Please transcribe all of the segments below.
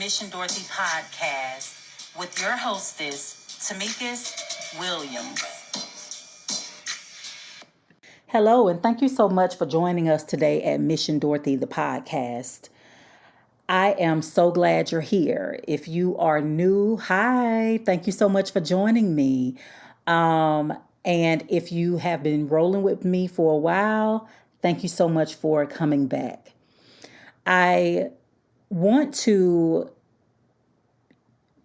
Mission Dorothy podcast with your hostess, Tamika's Williams. Hello, and thank you so much for joining us today at Mission Dorothy, the podcast. I am so glad you're here. If you are new, hi, thank you so much for joining me. And if you have been rolling with me for a while, thank you so much for coming back. I want to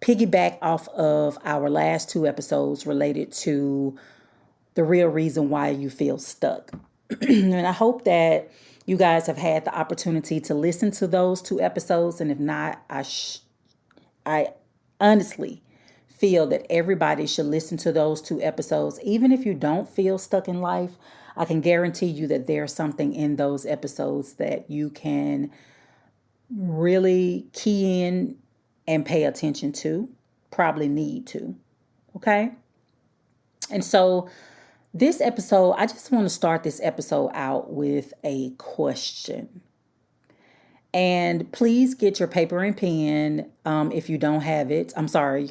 piggyback off of our last two episodes related to the real reason why you feel stuck. And I hope that you guys have had the opportunity to listen to those two episodes. And if not, I honestly feel that everybody should listen to those two episodes. Even if you don't feel stuck in life, I can guarantee you that there's something in those episodes that you can really key in and pay attention to, probably need to. Okay? And so this episode, I just want to start this episode out with a question. And please get your paper and pen if you don't have it. I'm sorry,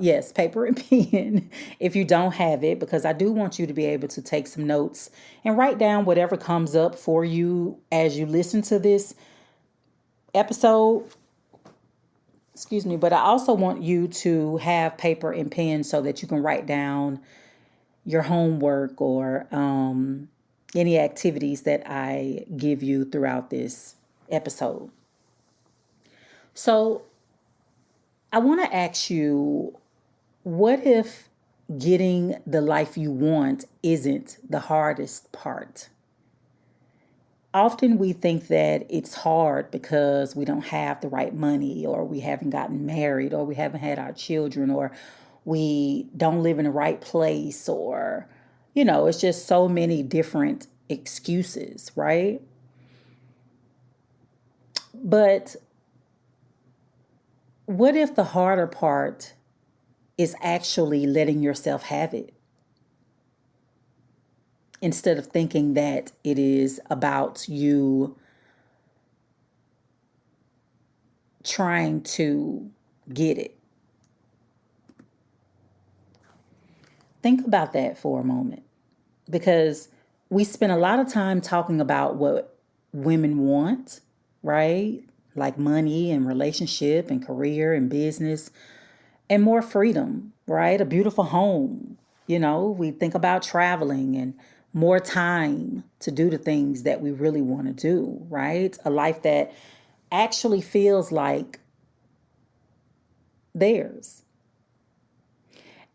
yes, paper and pen if you don't have it, because I do want you to be able to take some notes and write down whatever comes up for you as you listen to this episode. Excuse me, but I also want you to have paper and pen so that you can write down your homework or any activities that I give you throughout this episode. So I want to ask you, what if getting the life you want isn't the hardest part? Often we think that it's hard because we don't have the right money, or we haven't gotten married, or we haven't had our children, or we don't live in the right place, or, it's just so many different excuses, right? But what if the harder part is actually letting yourself have it, instead of thinking that it is about you trying to get it? Think about that for a moment, because we spend a lot of time talking about what women want, right? Like money and relationship and career and business and more freedom, right? A beautiful home. We think about traveling and more time to do the things that we really want to do, right? A life that actually feels like theirs.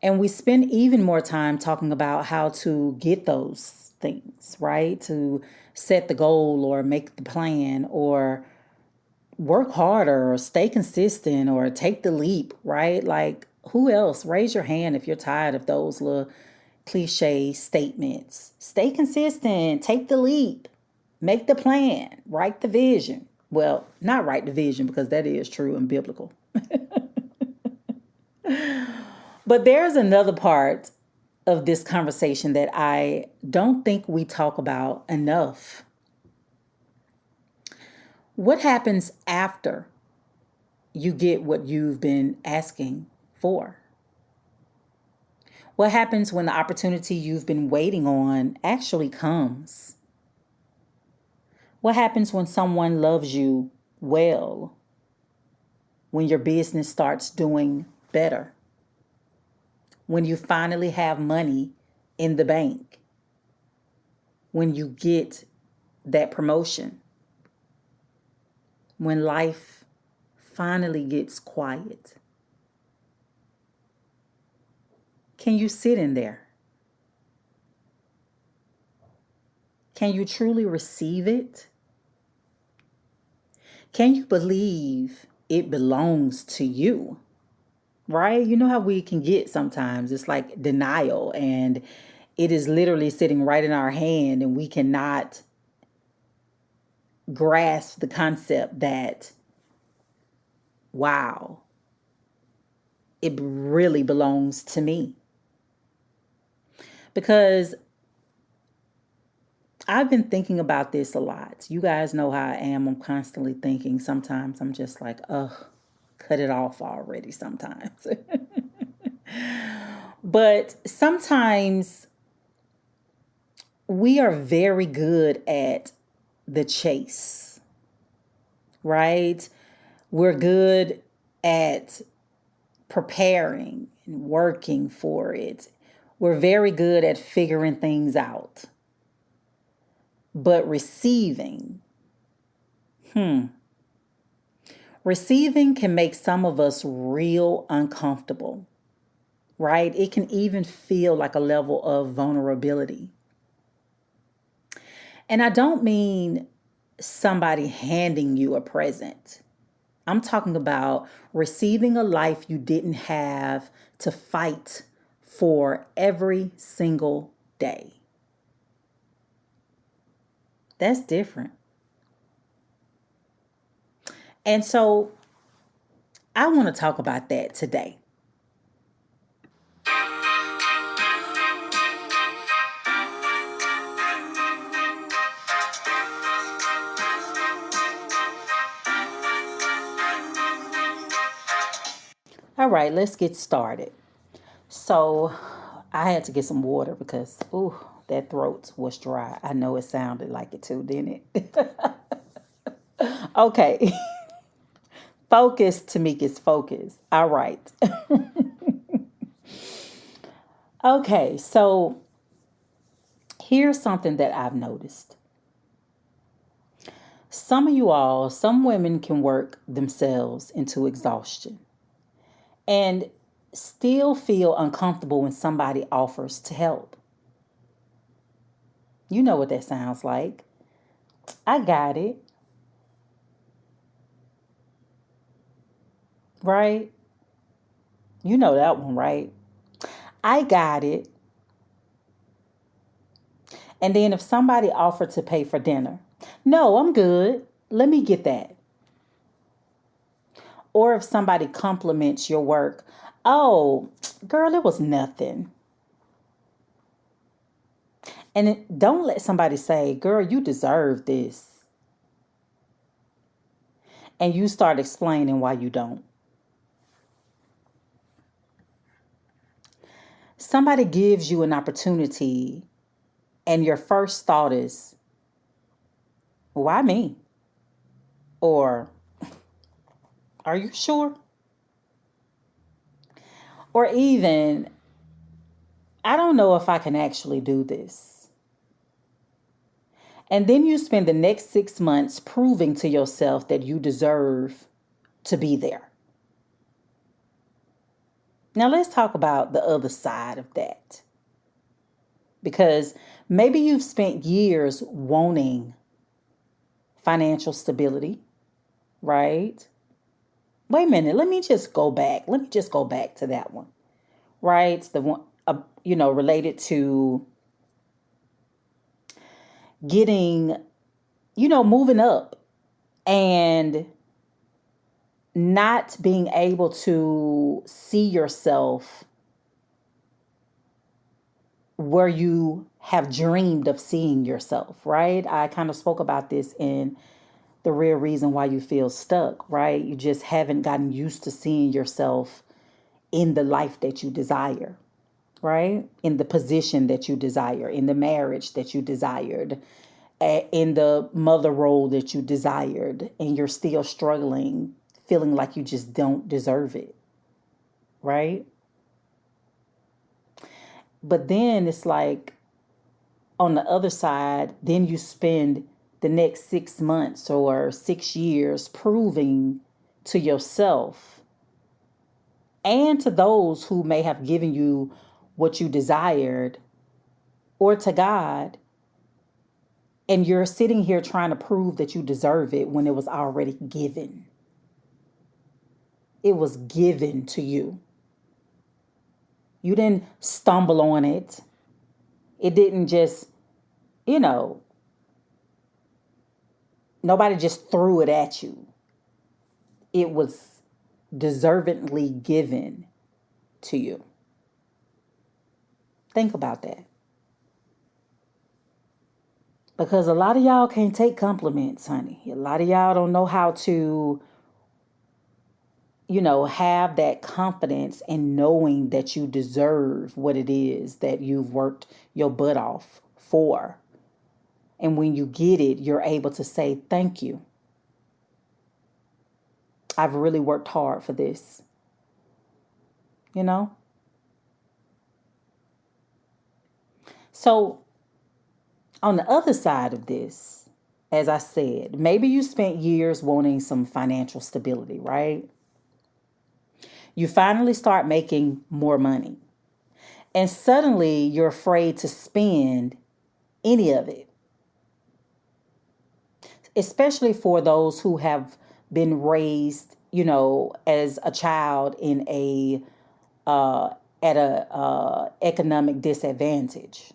And we spend even more time talking about how to get those things, right? To set the goal or make the plan or work harder or stay consistent or take the leap, right? Like, who else? Raise your hand if you're tired of those little cliche statements. Stay consistent, take the leap, make the plan, write the vision. Well, not write the vision, because that is true and biblical. But there's another part of this conversation that I don't think we talk about enough. What happens after you get what you've been asking for? What happens when the opportunity you've been waiting on actually comes? What happens when someone loves you well? When your business starts doing better? When you finally have money in the bank? When you get that promotion? When life finally gets quiet? Can you sit in there? Can you truly receive it? Can you believe it belongs to you? Right? You know how we can get sometimes. It's like denial, and it is literally sitting right in our hand, and we cannot grasp the concept that, wow, it really belongs to me. Because I've been thinking about this a lot. You guys know how I am. I'm constantly thinking. Sometimes I'm just like, ugh. cut it off already sometimes. But sometimes we are very good at the chase, right? We're good at preparing and working for it. We're very good at figuring things out. But receiving can make some of us real uncomfortable, right? It can even feel like a level of vulnerability. And I don't mean somebody handing you a present. I'm talking about receiving a life you didn't have to fight for every single day. That's different. And so I want to talk about that today. All right, let's get started. So I had to get some water because, that throat was dry. I know it sounded like it too, didn't it? Okay. Focus, Tamika's focus. All right. Okay, so here's something that I've noticed. Some women can work themselves into exhaustion and still feel uncomfortable when somebody offers to help. You know what that sounds like. I got it. Right? You know that one, right? I got it. And then if somebody offered to pay for dinner, no, I'm good. Let me get that. Or if somebody compliments your work, oh, girl, it was nothing. And don't let somebody say, girl, you deserve this. And you start explaining why you don't. Somebody gives you an opportunity and your first thought is, why me? Or, are you sure? Or even, I don't know if I can actually do this. And then you spend the next 6 months proving to yourself that you deserve to be there. Now let's talk about the other side of that. Because maybe you've spent years wanting financial stability, right? Wait a minute, let me just go back. Let me just go back to that one, right? The one, related to getting, moving up and not being able to see yourself where you have dreamed of seeing yourself, right? I kind of spoke about this in the real reason why you feel stuck, right? You just haven't gotten used to seeing yourself in the life that you desire, right? In the position that you desire, in the marriage that you desired, in the mother role that you desired, and you're still struggling, feeling like you just don't deserve it, right? But then it's like on the other side, then you spend the next 6 months or 6 years proving to yourself and to those who may have given you what you desired or to God. And you're sitting here trying to prove that you deserve it when it was already given. It was given to you. You didn't stumble on it. It didn't just, nobody just threw it at you. It was deservedly given to you. Think about that. Because a lot of y'all can't take compliments, honey. A lot of y'all don't know how to have that confidence in knowing that you deserve what it is that you've worked your butt off for. And when you get it, you're able to say, thank you. I've really worked hard for this. So on the other side of this, as I said, maybe you spent years wanting some financial stability, right? You finally start making more money. And suddenly you're afraid to spend any of it, especially for those who have been raised, as a child in at a economic disadvantage,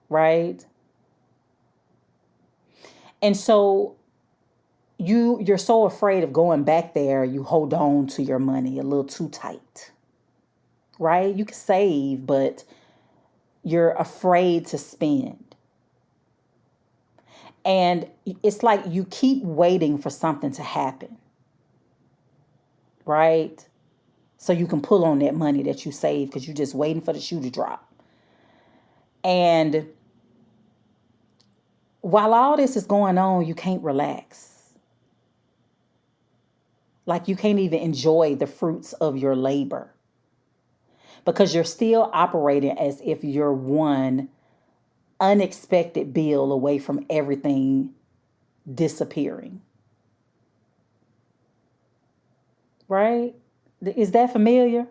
right? And so you're so afraid of going back there, you hold on to your money a little too tight, right? You can save, but you're afraid to spend. And it's like you keep waiting for something to happen, right? So you can pull on that money that you save because you're just waiting for the shoe to drop. And while all this is going on, you can't relax. Like you can't even enjoy the fruits of your labor because you're still operating as if you're one unexpected bill away from everything disappearing. Right? Is that familiar?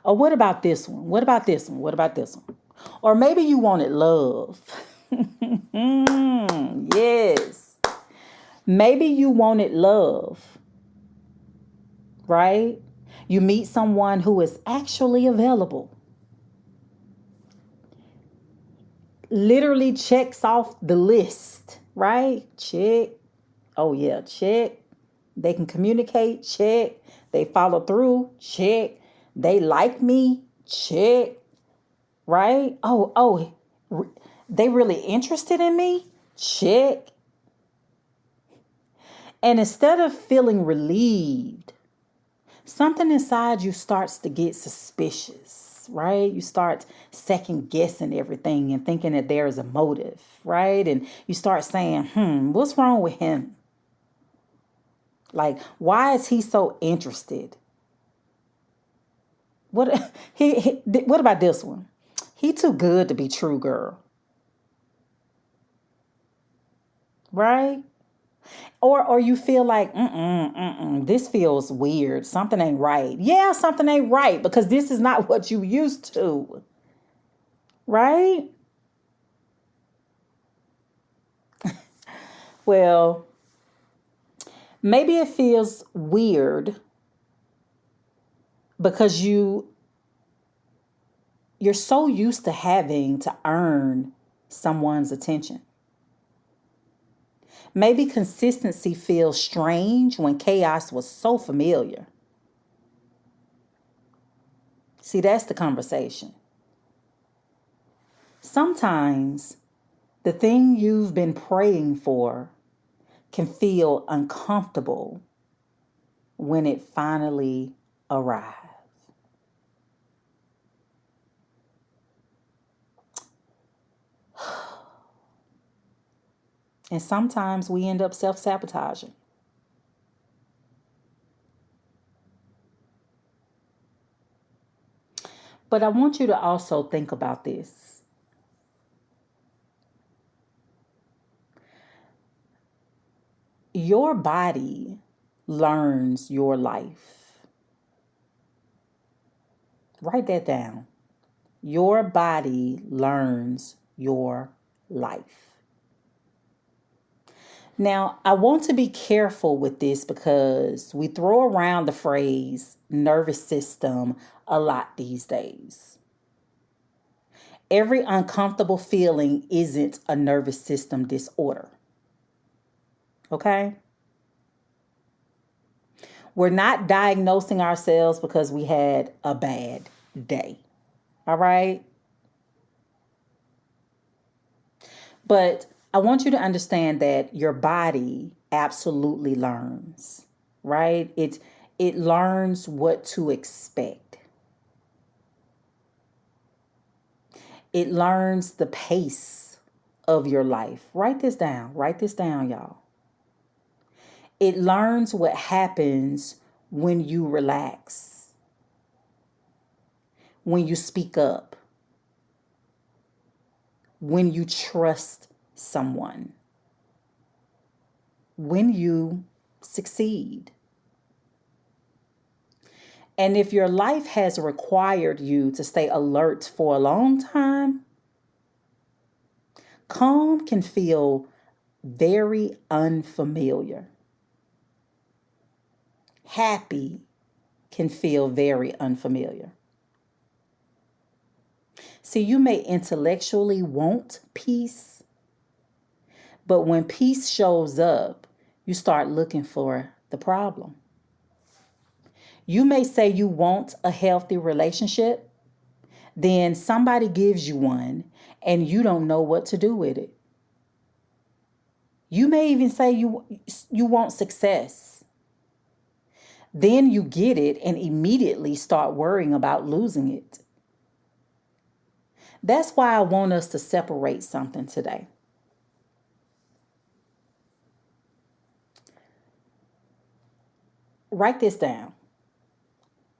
Or what about this one? What about this one? What about this one? Or maybe you wanted love. Yes. Maybe you wanted love. Right? You meet someone who is actually available. Literally checks off the list, right? Check. Oh, yeah, check. They can communicate, check. They follow through, check. They like me, check. Right? Oh, they really interested in me, check. And instead of feeling relieved, something inside you starts to get suspicious, right? You start second guessing everything and thinking that there is a motive, right? And you start saying, what's wrong with him? Like, why is he so interested? What what about this one? He too good to be true, girl. Right? Or you feel like, this feels weird. Something ain't right. Yeah, something ain't right because this is not what you used to. Right? Well, maybe it feels weird because you're so used to having to earn someone's attention. Maybe consistency feels strange when chaos was so familiar. See, that's the conversation. Sometimes the thing you've been praying for can feel uncomfortable when it finally arrives. And sometimes we end up self-sabotaging. But I want you to also think about this. Your body learns your life. Write that down. Your body learns your life. Now, I want to be careful with this because we throw around the phrase nervous system a lot these days. Every uncomfortable feeling isn't a nervous system disorder. Okay? We're not diagnosing ourselves because we had a bad day. All right? But I want you to understand that your body absolutely learns, right? It learns what to expect. It learns the pace of your life. Write this down. Write this down, y'all. It learns what happens when you relax, when you speak up, when you trust someone, when you succeed. And if your life has required you to stay alert for a long time, calm can feel very unfamiliar. Happy can feel very unfamiliar. See, you may intellectually want peace, but when peace shows up, you start looking for the problem. You may say you want a healthy relationship, then somebody gives you one and you don't know what to do with it. You may even say you want success. Then you get it and immediately start worrying about losing it. That's why I want us to separate something today. Write this down.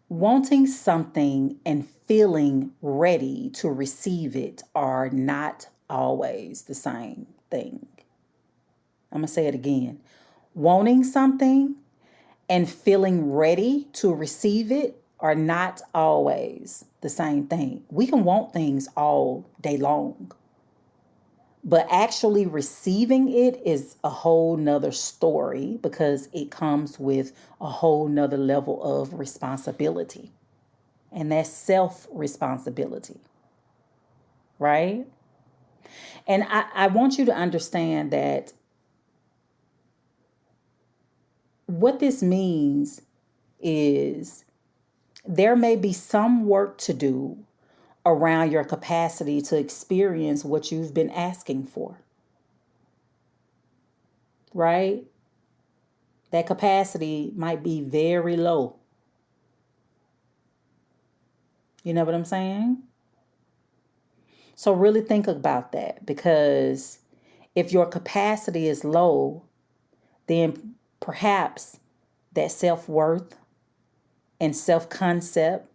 Wanting something and feeling ready to receive it are not always the same thing. I'm going to say it again. Wanting something and feeling ready to receive it are not always the same thing. We can want things all day long, but actually receiving it is a whole nother story because it comes with a whole nother level of responsibility. And that's self-responsibility, right? And I want you to understand that what this means is there may be some work to do around your capacity to experience what you've been asking for. Right? That capacity might be very low. You know what I'm saying? So really think about that, because if your capacity is low, then perhaps that self-worth and self-concept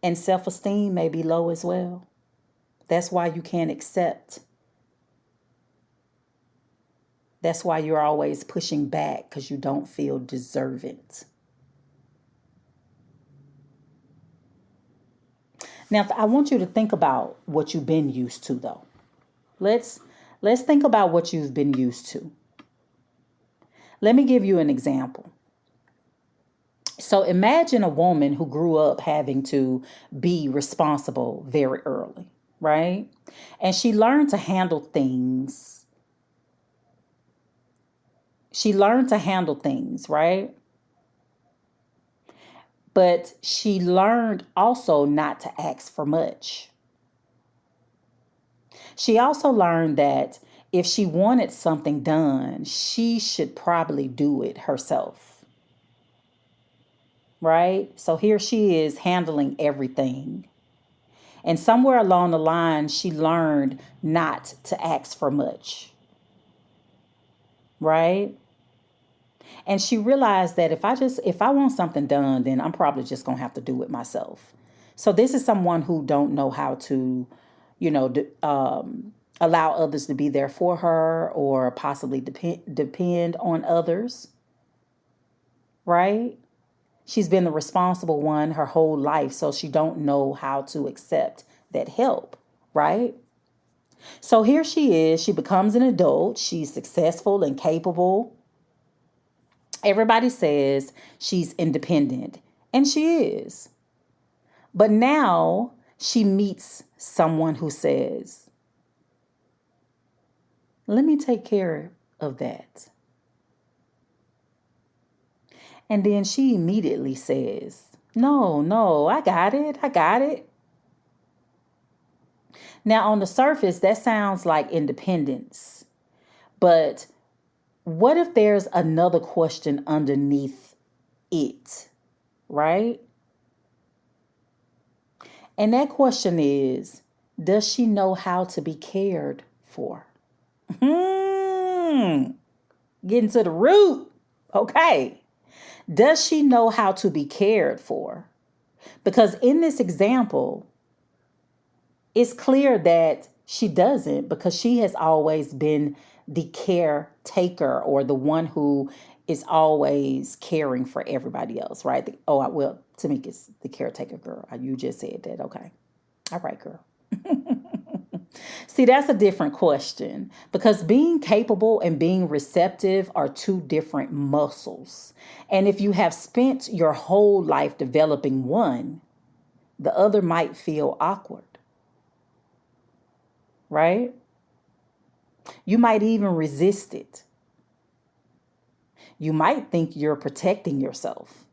and self-esteem may be low as well. That's why you can't accept. That's why you're always pushing back, because you don't feel deserving. Now, I want you to think about what you've been used to, though. Let's think about what you've been used to. Let me give you an example. So imagine a woman who grew up having to be responsible very early, right? And she learned to handle things. Right? But she learned also not to ask for much. She also learned that if she wanted something done, she should probably do it herself. Right? So here she is handling everything. And somewhere along the line, she learned not to ask for much. Right? And she realized that if I want something done, then I'm probably just going to have to do it myself. So this is someone who don't know how to, allow others to be there for her, or possibly depend on others. Right? She's been the responsible one her whole life, so she don't know how to accept that help, right? So here she is, she becomes an adult, she's successful and capable. Everybody says she's independent, and she is. But now she meets someone who says, let me take care of that. And then she immediately says, no, I got it. Now, on the surface, that sounds like independence. But what if there's another question underneath it, right? And that question is, does she know how to be cared for? Getting to the root. Okay. Does she know how to be cared for? Because in this example, it's clear that she doesn't, because she has always been the caretaker, or the one who is always caring for everybody else, right? Well, Tamika's the caretaker, girl. You just said that. Okay. All right, girl. See, that's a different question, because being capable and being receptive are two different muscles. And if you have spent your whole life developing one, the other might feel awkward, right? You might even resist it. You might think you're protecting yourself.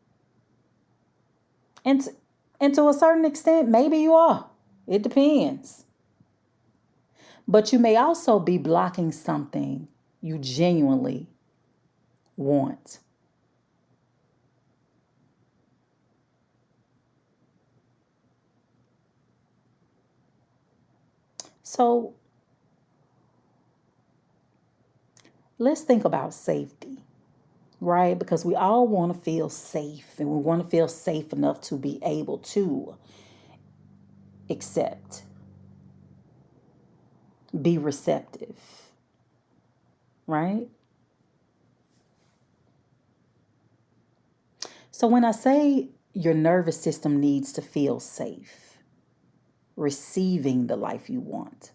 And, and to a certain extent, maybe you are. It depends. But you may also be blocking something you genuinely want. So let's think about safety, right? Because we all want to feel safe, and we want to feel safe enough to be able to accept, be receptive, right? So when I say your nervous system needs to feel safe, receiving the life you want.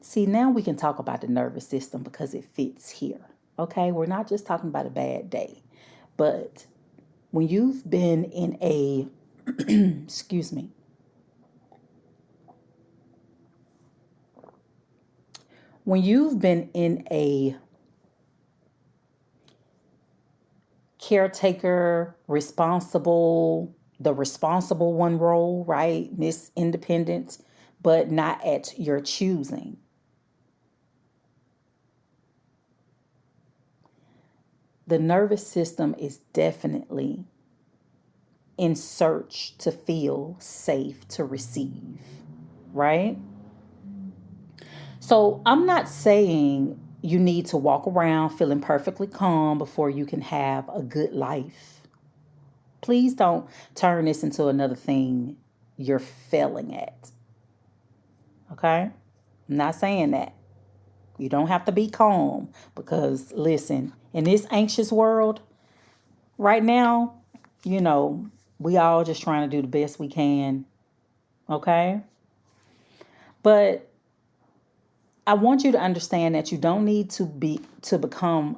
See, now we can talk about the nervous system because it fits here. Okay, we're not just talking about a bad day, but when you've been in a, excuse me, when you've been in a caretaker, the responsible one role, right? Miss Independent, but not at your choosing. The nervous system is definitely in search to feel safe to receive, right? So I'm not saying you need to walk around feeling perfectly calm before you can have a good life. Please don't turn this into another thing you're failing at. Okay? I'm not saying that. You don't have to be calm, because listen, in this anxious world right now, we all just trying to do the best we can. Okay? But I want you to understand that you don't need to become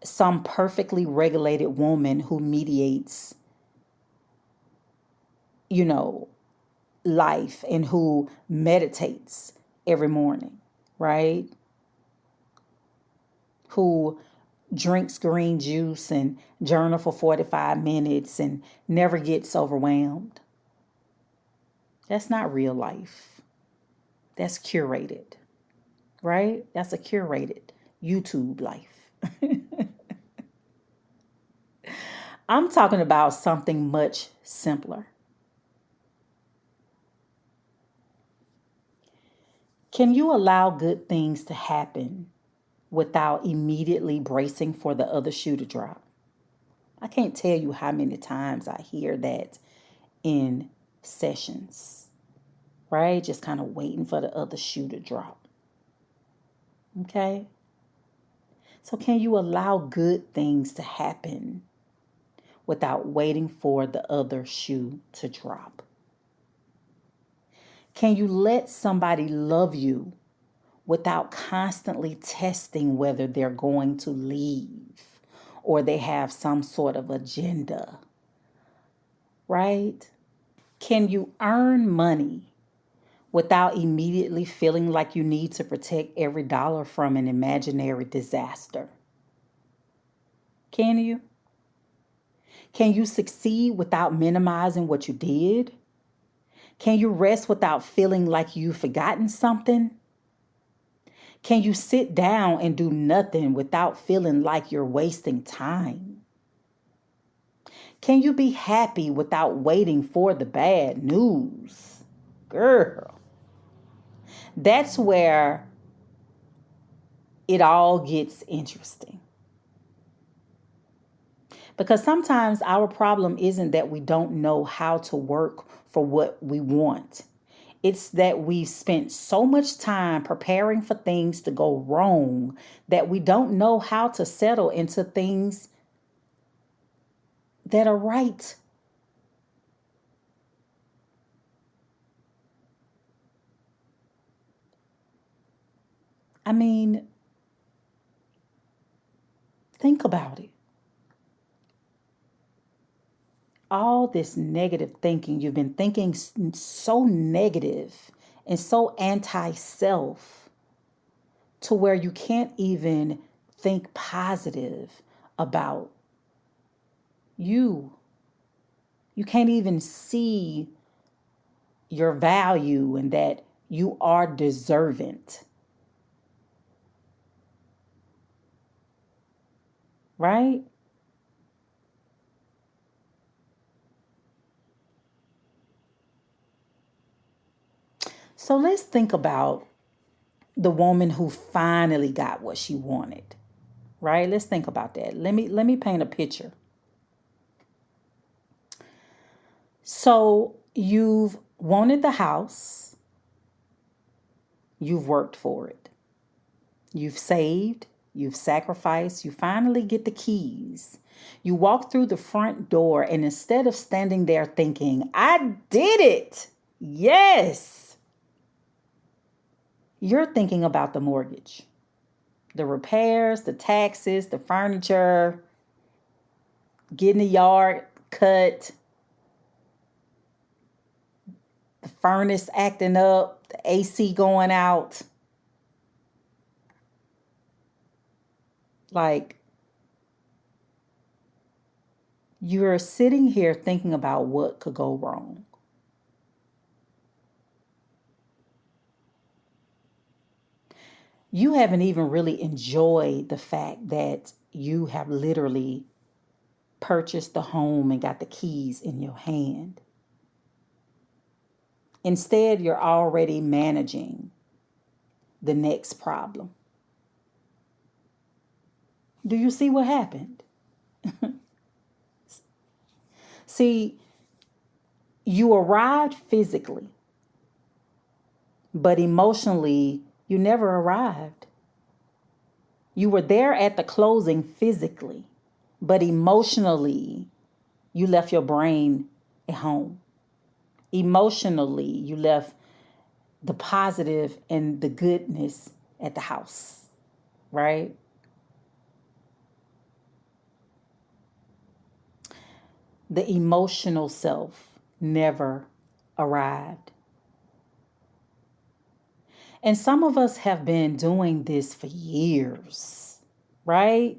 some perfectly regulated woman who mediates, you know, life, and who meditates every morning, right? Who drinks green juice and journal for 45 minutes and never gets overwhelmed. That's not real life. That's curated, right? That's a curated YouTube life. I'm talking about something much simpler. Can you allow good things to happen without immediately bracing for the other shoe to drop? I can't tell you how many times I hear that in sessions, right? Just kind of waiting for the other shoe to drop. Okay? So, can you allow good things to happen without waiting for the other shoe to drop? Can you let somebody love you without constantly testing whether they're going to leave or they have some sort of agenda, right? Can you earn money without immediately feeling like you need to protect every dollar from an imaginary disaster? Can you? Can you succeed without minimizing what you did? Can you rest without feeling like you've forgotten something? Can you sit down and do nothing without feeling like you're wasting time? Can you be happy without waiting for the bad news? Girl, that's where it all gets interesting. Because sometimes our problem isn't that we don't know how to work for what we want. It's that we've spent so much time preparing for things to go wrong that we don't know how to settle into things that are right. I mean, think about it. All this negative thinking, you've been thinking so negative and so anti-self to where you can't even think positive about you. You can't even see your value and that you are deserving. Right? So let's think about the woman who finally got what she wanted. Right? Let's think about that. Let me paint a picture. So you've wanted the house, you've worked for it, you've saved, you've sacrificed, you finally get the keys. You walk through the front door, and instead of standing there thinking, I did it, yes, you're thinking about the mortgage, the repairs, the taxes, the furniture, getting the yard cut, the furnace acting up, the AC going out. Like, you're sitting here thinking about what could go wrong. You haven't even really enjoyed the fact that you have literally purchased the home and got the keys in your hand. Instead, you're already managing the next problem. Do you see what happened? See, you arrived physically, but emotionally, you never arrived. You were there at the closing physically, but emotionally, you left your brain at home. Emotionally, you left the positive and the goodness at the house, right? The emotional self never arrived. And some of us have been doing this for years, right?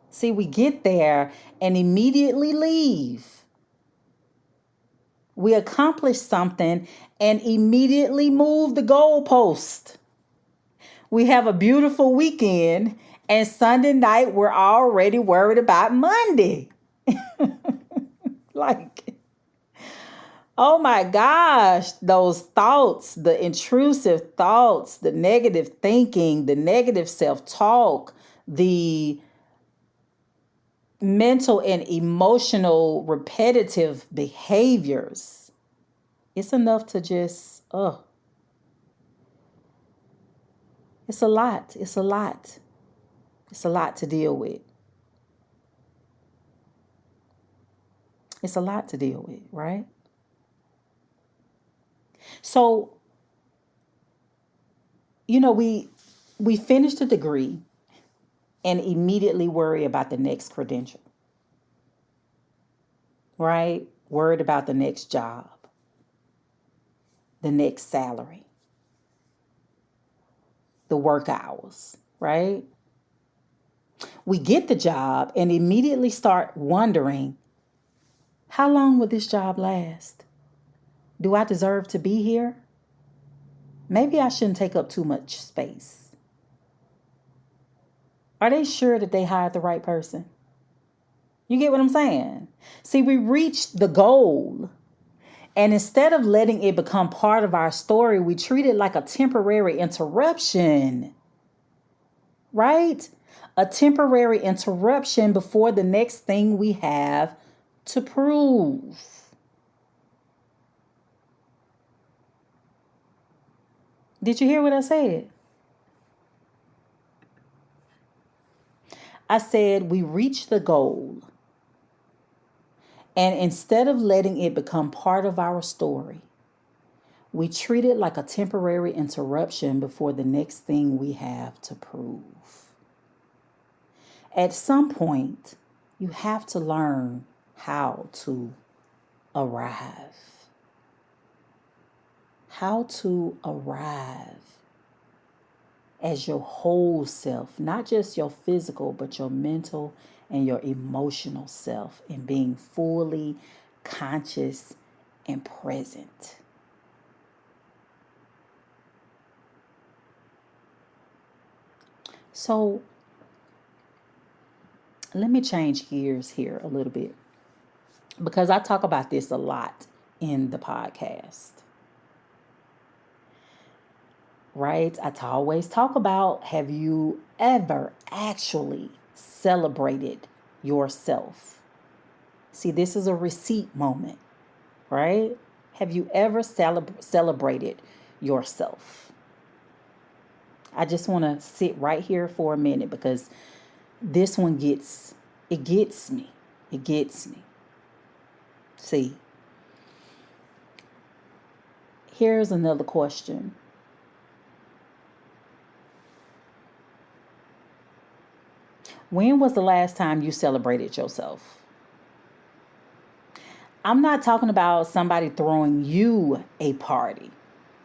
See, we get there and immediately leave. We accomplish something and immediately move the goalpost. We have a beautiful weekend, and Sunday night we're already worried about Monday. Like, oh my gosh, those thoughts, the intrusive thoughts, the negative thinking, the negative self-talk, the mental and emotional repetitive behaviors. It's enough to just, it's a lot. It's a lot. It's a lot to deal with. It's a lot to deal with, right? So, we finished a degree and immediately worry about the next credential, right? Worried about the next job, the next salary, the work hours, right? We get the job and immediately start wondering, how long will this job last? Do I deserve to be here? Maybe I shouldn't take up too much space. Are they sure that they hired the right person? You get what I'm saying? See, we reached the goal, and instead of letting it become part of our story, we treat it like a temporary interruption, right? A temporary interruption before the next thing we have to prove. Did you hear what I said? I said we reached the goal, and instead of letting it become part of our story, we treat it like a temporary interruption before the next thing we have to prove. At some point, you have to learn how to arrive. How to arrive as your whole self, not just your physical, but your mental and your emotional self, and being fully conscious and present. So let me change gears here a little bit, because I talk about this a lot in the podcast. Right? I always talk about, have you ever actually celebrated yourself? See, this is a receipt moment, right? Have you ever celebrated yourself? I just want to sit right here for a minute, because this one gets me. It gets me. See, here's another question. When was the last time you celebrated yourself? I'm not talking about somebody throwing you a party.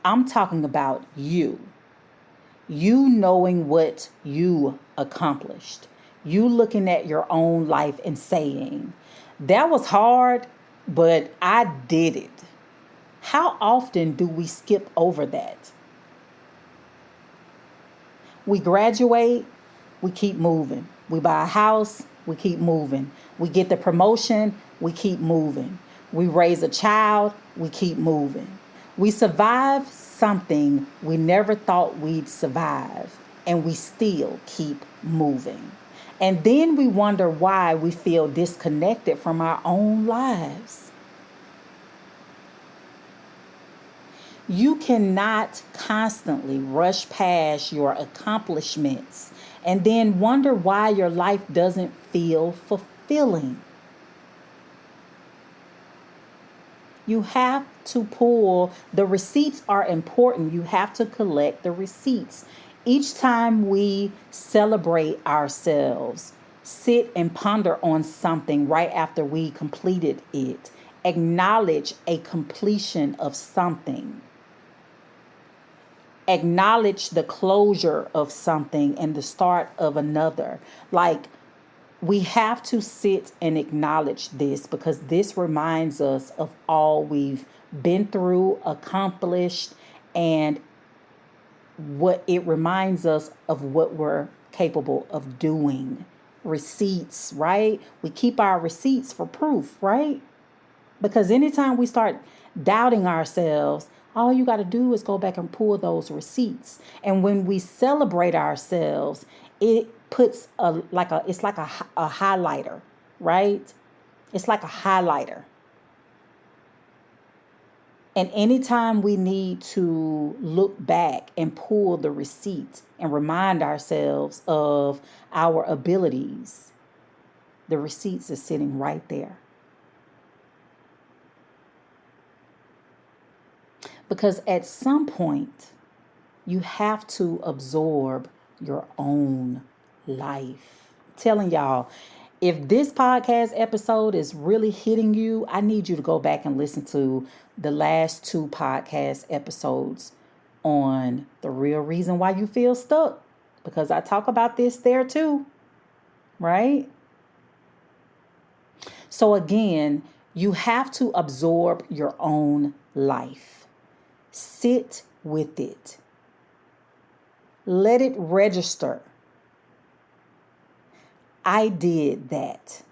I'm talking about you. You knowing what you accomplished. You looking at your own life and saying, that was hard, but I did it. How often do we skip over that? We graduate, we keep moving. We buy a house, we keep moving. We get the promotion, we keep moving. We raise a child, we keep moving. We survive something we never thought we'd survive, and we still keep moving. And then we wonder why we feel disconnected from our own lives. You cannot constantly rush past your accomplishments and then wonder why your life doesn't feel fulfilling. You have to pull. The receipts are important. You have to collect the receipts. Each time we celebrate ourselves, sit and ponder on something right after we completed it. Acknowledge a completion of something. Acknowledge the closure of something and the start of another. Like, we have to sit and acknowledge this, because this reminds us of all we've been through, accomplished, and what it reminds us of what we're capable of doing. Receipts, right? We keep our receipts for proof, right? Because anytime we start doubting ourselves, all you got to do is go back and pull those receipts. And when we celebrate ourselves, it puts it's like a highlighter, right? It's like a highlighter. And anytime we need to look back and pull the receipts and remind ourselves of our abilities, the receipts are sitting right there. Because at some point, you have to absorb your own life. I'm telling y'all, if this podcast episode is really hitting you, I need you to go back and listen to the last 2 podcast episodes on the real reason why you feel stuck. Because I talk about this there too, right? So again, you have to absorb your own life. Sit with it. Let it register. I did that.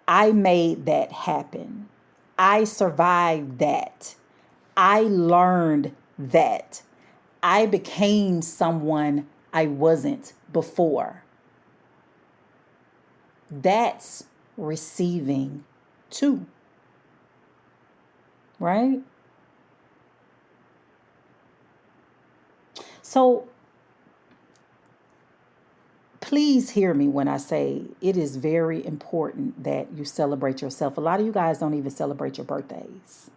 I made that happen. I survived that. I learned that. I became someone I wasn't before. That's receiving too. Right? So please hear me when I say it is very important that you celebrate yourself. A lot of you guys don't even celebrate your birthdays.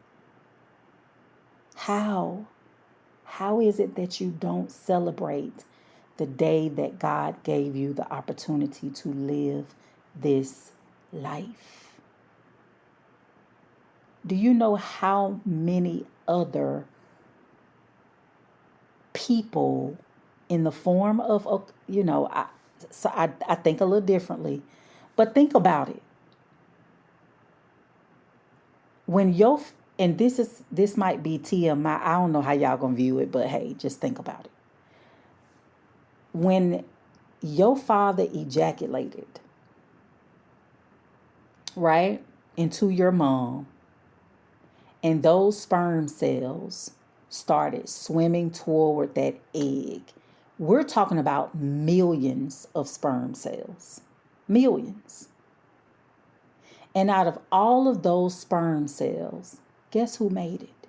How? How is it that you don't celebrate the day that God gave you the opportunity to live this life? Do you know how many other people in the form of, I think a little differently, but think about it. When and this might be TMI, I don't know how y'all gonna view it, but hey, just think about it. When your father ejaculated, right, into your mom, and those sperm cells started swimming toward that egg, we're talking about millions of sperm cells. Millions. And out of all of those sperm cells, guess who made it?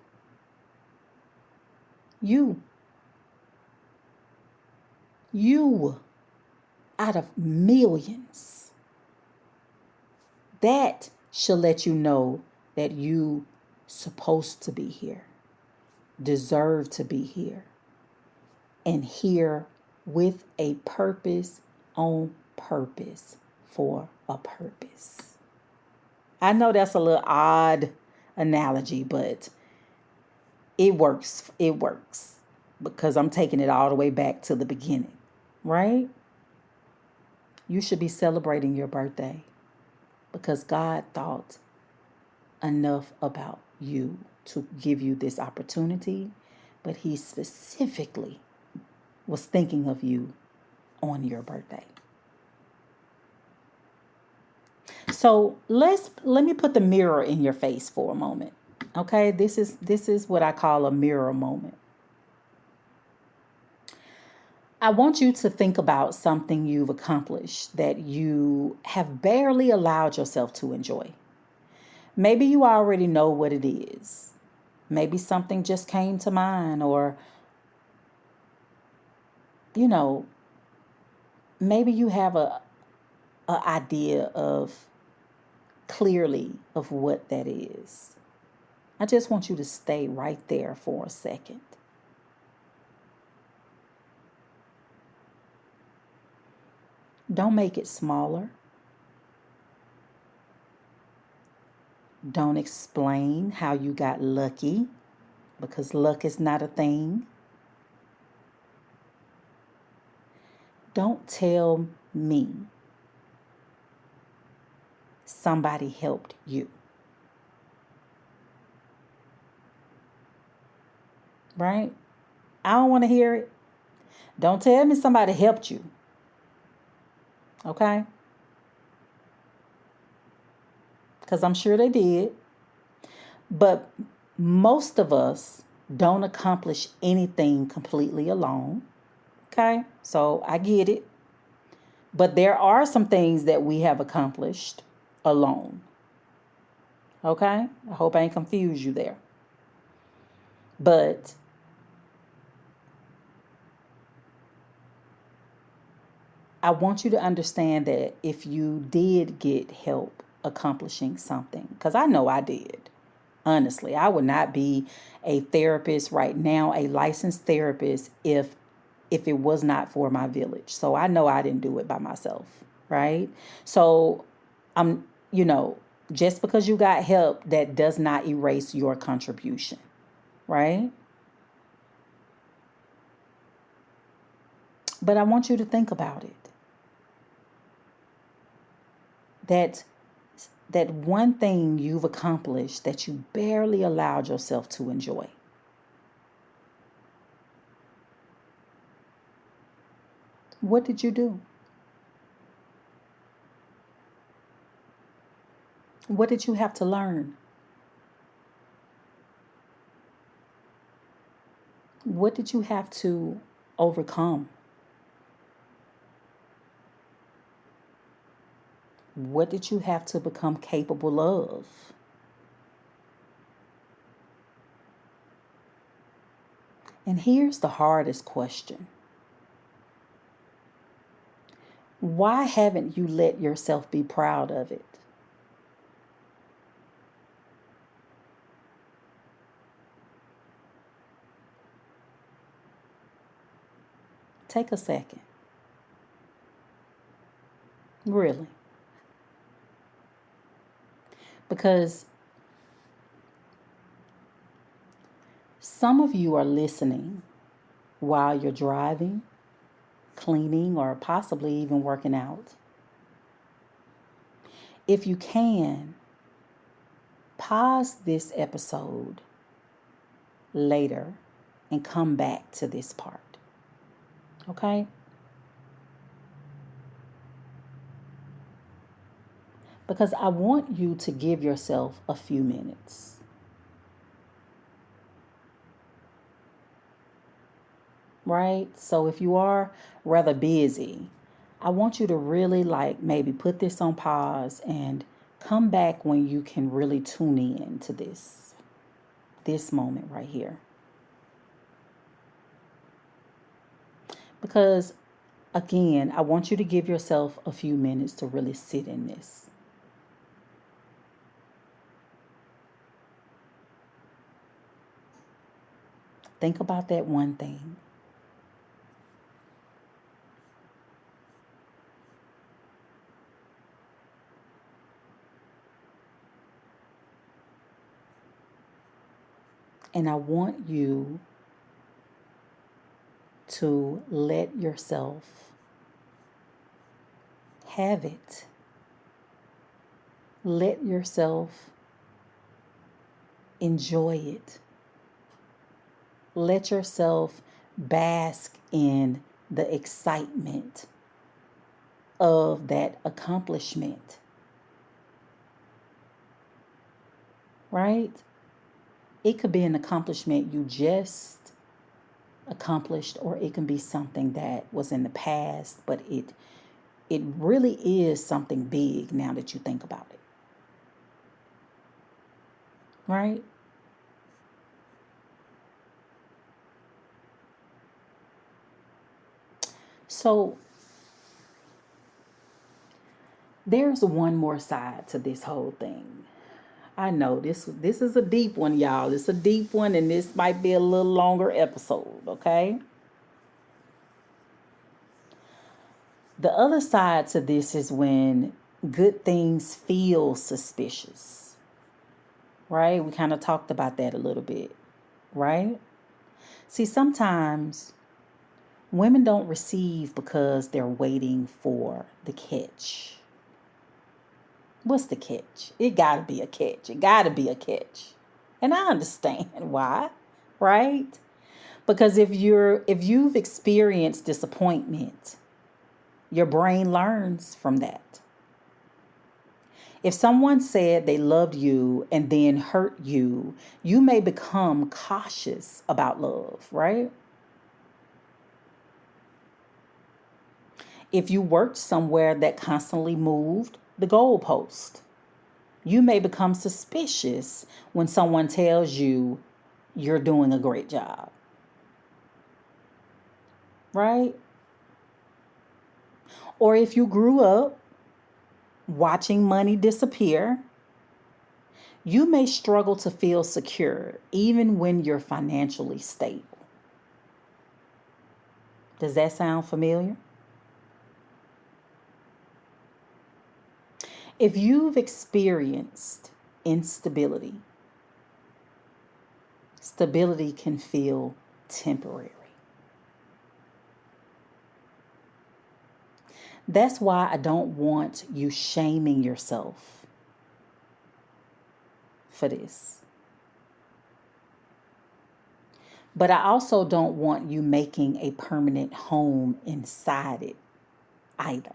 You. You. Out of millions. That should let you know that you supposed to be here, deserve to be here, and here with a purpose, on purpose, for a purpose. I know that's a little odd analogy, but it works. It works because I'm taking it all the way back to the beginning, right? You should be celebrating your birthday because God thought enough about you to give you this opportunity, but He specifically was thinking of you on your birthday. So let me put the mirror in your face for a moment. Okay, this is what I call a mirror moment. I want you to think about something you've accomplished that you have barely allowed yourself to enjoy. Maybe you already know what it is. Maybe something just came to mind, or, maybe you have a idea of clearly of what that is. I just want you to stay right there for a second. Don't make it smaller. Don't explain how you got lucky, because luck is not a thing. Don't tell me somebody helped you. Right? I don't want to hear it. Don't tell me somebody helped you. Okay? Because I'm sure they did. But most of us don't accomplish anything completely alone. Okay? So I get it. But there are some things that we have accomplished alone. Okay? I hope I ain't confused you there. But I want you to understand that if you did get help accomplishing something, because I know I did. Honestly, I would not be a therapist right now, a licensed therapist, if it was not for my village. So I know I didn't do it by myself, right? So just because you got help, that does not erase your contribution, right? But I want you to think about it. That one thing you've accomplished that you barely allowed yourself to enjoy. What did you do? What did you have to learn? What did you have to overcome? What did you have to become capable of? And here's the hardest question. Why haven't you let yourself be proud of it? Take a second. Really. Because some of you are listening while you're driving, cleaning, or possibly even working out. If you can, pause this episode later and come back to this part. Okay? Because I want you to give yourself a few minutes. Right? So if you are rather busy, I want you to really maybe put this on pause and come back when you can really tune in to this moment right here. Because again, I want you to give yourself a few minutes to really sit in this. Think about that one thing. And I want you to let yourself have it. Let yourself enjoy it. Let yourself bask in the excitement of that accomplishment. Right? It could be an accomplishment you just accomplished, or it can be something that was in the past, but it really is something big now that you think about it. Right? So there's one more side to this whole thing. I know this is a deep one, y'all. It's a deep one, and this might be a little longer episode, okay? The other side to this is when good things feel suspicious, right? We kind of talked about that a little bit, right? See, sometimes women don't receive because they're waiting for the catch. What's the catch? It gotta be a catch. It gotta be a catch. And I understand why, right? Because if you've experienced disappointment, your brain learns from that. If someone said they loved you and then hurt you, you may become cautious about love, right? If you worked somewhere that constantly moved the goalpost, you may become suspicious when someone tells you you're doing a great job. Right? Or if you grew up watching money disappear, you may struggle to feel secure even when you're financially stable. Does that sound familiar? If you've experienced instability, stability can feel temporary. That's why I don't want you shaming yourself for this. But I also don't want you making a permanent home inside it either.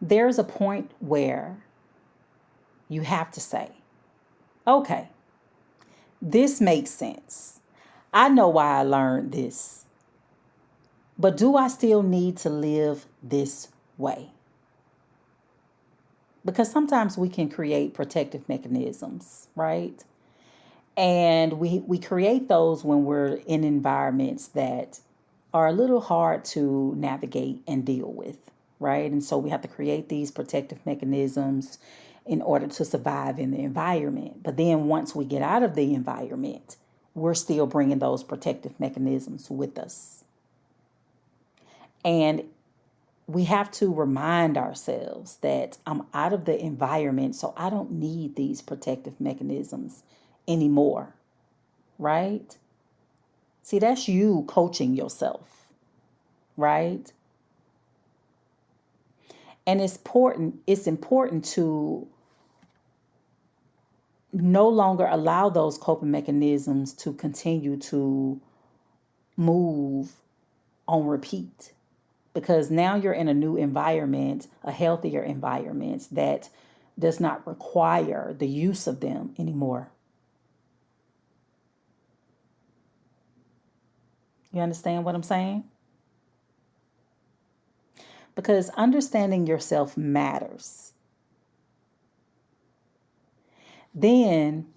There's a point where you have to say, okay, this makes sense. I know why I learned this. But do I still need to live this way? Because sometimes we can create protective mechanisms, right? And we create those when we're in environments that are a little hard to navigate and deal with, right? And so we have to create these protective mechanisms in order to survive in the environment. But then once we get out of the environment, we're still bringing those protective mechanisms with us. And we have to remind ourselves that I'm out of the environment, so I don't need these protective mechanisms anymore, right? See, that's you coaching yourself, right? And it's important to no longer allow those coping mechanisms to continue to move on repeat. Because now you're in a new environment, a healthier environment that does not require the use of them anymore. You understand what I'm saying? Because understanding yourself matters. Then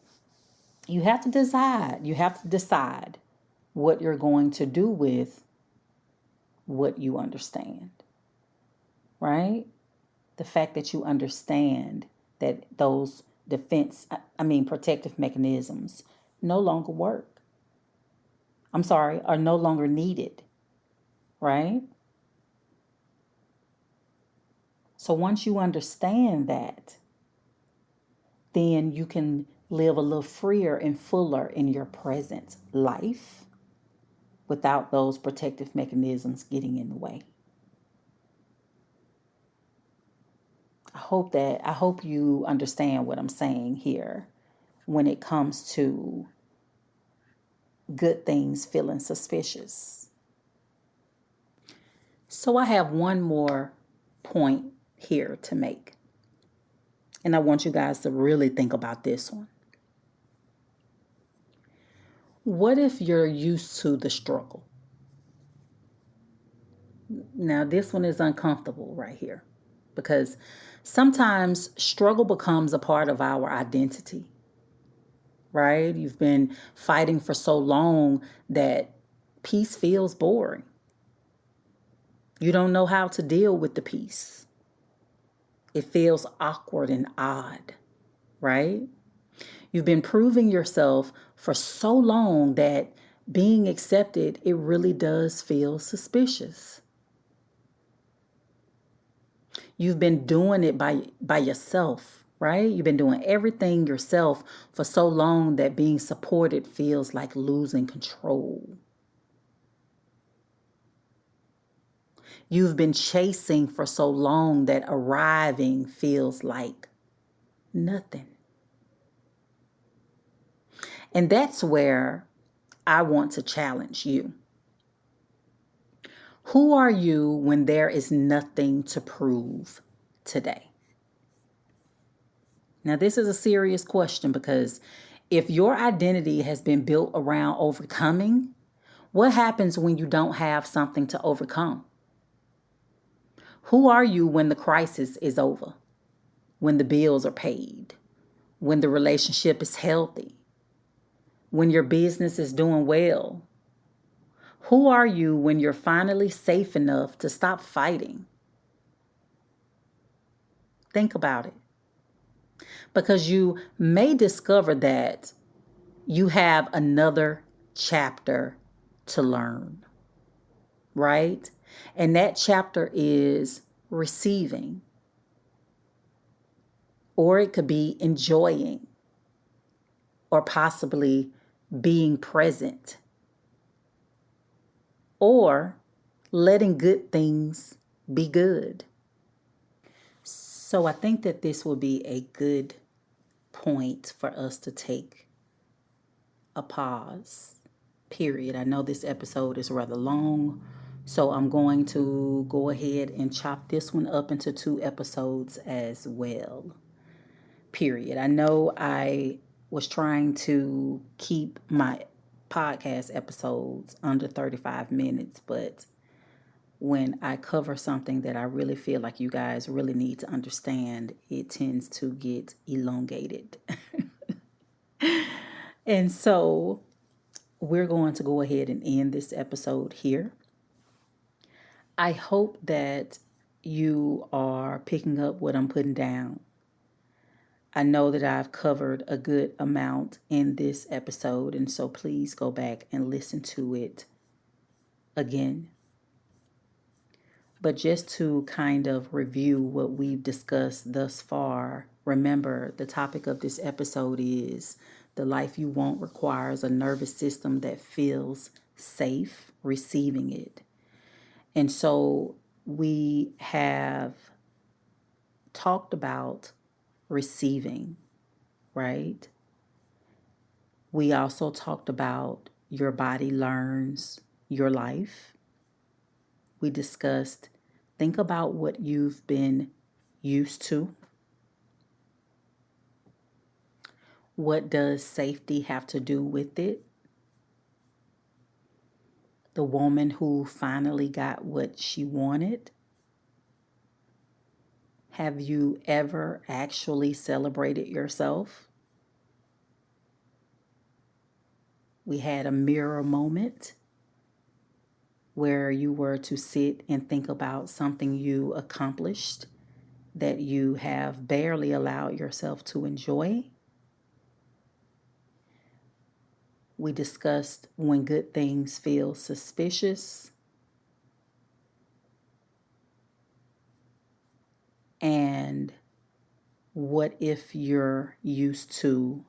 you have to decide what you're going to do with what you understand, right? The fact that you understand that those protective mechanisms no longer work. Are no longer needed, right? So once you understand that, then you can live a little freer and fuller in your present life without those protective mechanisms getting in the way. I hope you understand what I'm saying here when it comes to good things feeling suspicious. So I have one more point here to make. And I want you guys to really think about this one. What if you're used to the struggle? Now, this one is uncomfortable right here because sometimes struggle becomes a part of our identity, right? You've been fighting for so long that peace feels boring. You don't know how to deal with the peace. It feels awkward and odd, right? You've been proving yourself for so long that being accepted, it really does feel suspicious. You've been doing it by yourself, right? You've been doing everything yourself for so long that being supported feels like losing control. You've been chasing for so long that arriving feels like nothing. And that's where I want to challenge you. Who are you when there is nothing to prove today? Now, this is a serious question because if your identity has been built around overcoming, what happens when you don't have something to overcome? Who are you when the crisis is over? When the bills are paid? When the relationship is healthy? When your business is doing well? Who are you when you're finally safe enough to stop fighting? Think about it. Because you may discover that you have another chapter to learn, right? And that chapter is receiving, or it could be enjoying, or possibly being present, or letting good things be good. So I think that this will be a good point for us to take a pause, period. I know this episode is rather long, so I'm going to go ahead and chop this one up into 2 episodes as well, period. I know I was trying to keep my podcast episodes under 35 minutes, but when I cover something that I really feel like you guys really need to understand, it tends to get elongated. And so we're going to go ahead and end this episode here. I hope that you are picking up what I'm putting down. I know that I've covered a good amount in this episode, and so please go back and listen to it again. But just to kind of review what we've discussed thus far, remember the topic of this episode is the life you want requires a nervous system that feels safe receiving it. And so we have talked about receiving, right? We also talked about your body learns your life. We discussed, think about what you've been used to. What does safety have to do with it? The woman who finally got what she wanted. Have you ever actually celebrated yourself? We had a mirror moment where you were to sit and think about something you accomplished that you have barely allowed yourself to enjoy. We discussed when good things feel suspicious. And what if you're used to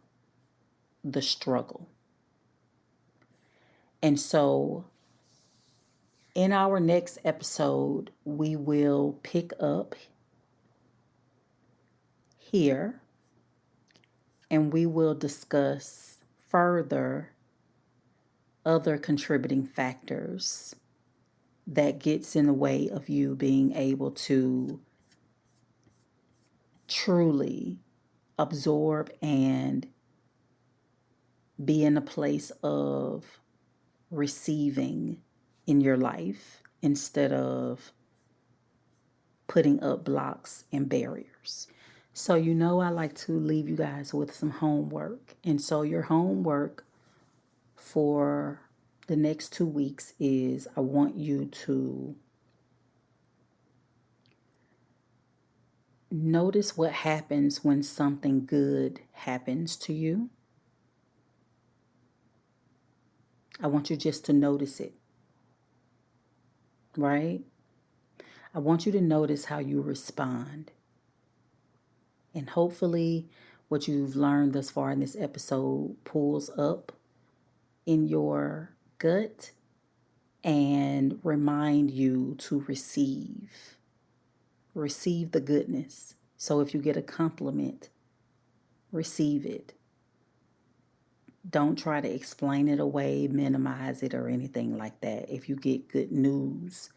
the struggle? And so in our next episode, we will pick up here and we will discuss further other contributing factors that gets in the way of you being able to truly absorb and be in a place of receiving in your life instead of putting up blocks and barriers. So I like to leave you guys with some homework. And so your homework for the next 2 weeks is I want you to notice what happens when something good happens to you. I want you just to notice it, right? I want you to notice how you respond. And hopefully what you've learned thus far in this episode pulls up in your gut and remind you to receive the goodness. So if you get a compliment, receive it. Don't try to explain it away, minimize it, or anything like that. If you get good news,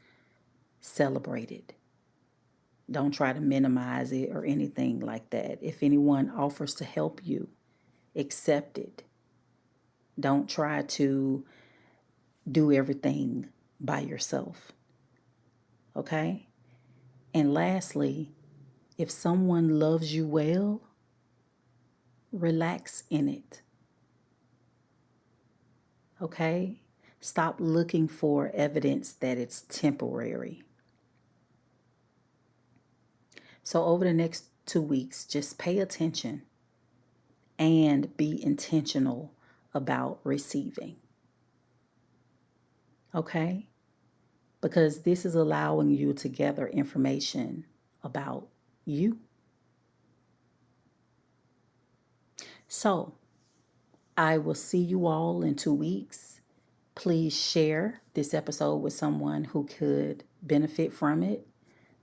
celebrate it. Don't try to minimize it or anything like that. If anyone offers to help you, accept it. Don't try to do everything by yourself. Okay? And lastly, if someone loves you well, relax in it. Okay? Stop looking for evidence that it's temporary. So over the next 2 weeks, just pay attention and be intentional about receiving. Okay? Because this is allowing you to gather information about you. So, I will see you all in 2 weeks. Please share this episode with someone who could benefit from it.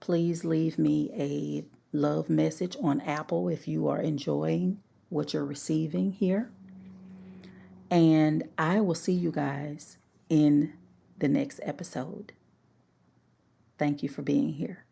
Please leave me a love message on Apple if you are enjoying what you're receiving here. And I will see you guys in the next episode. Thank you for being here.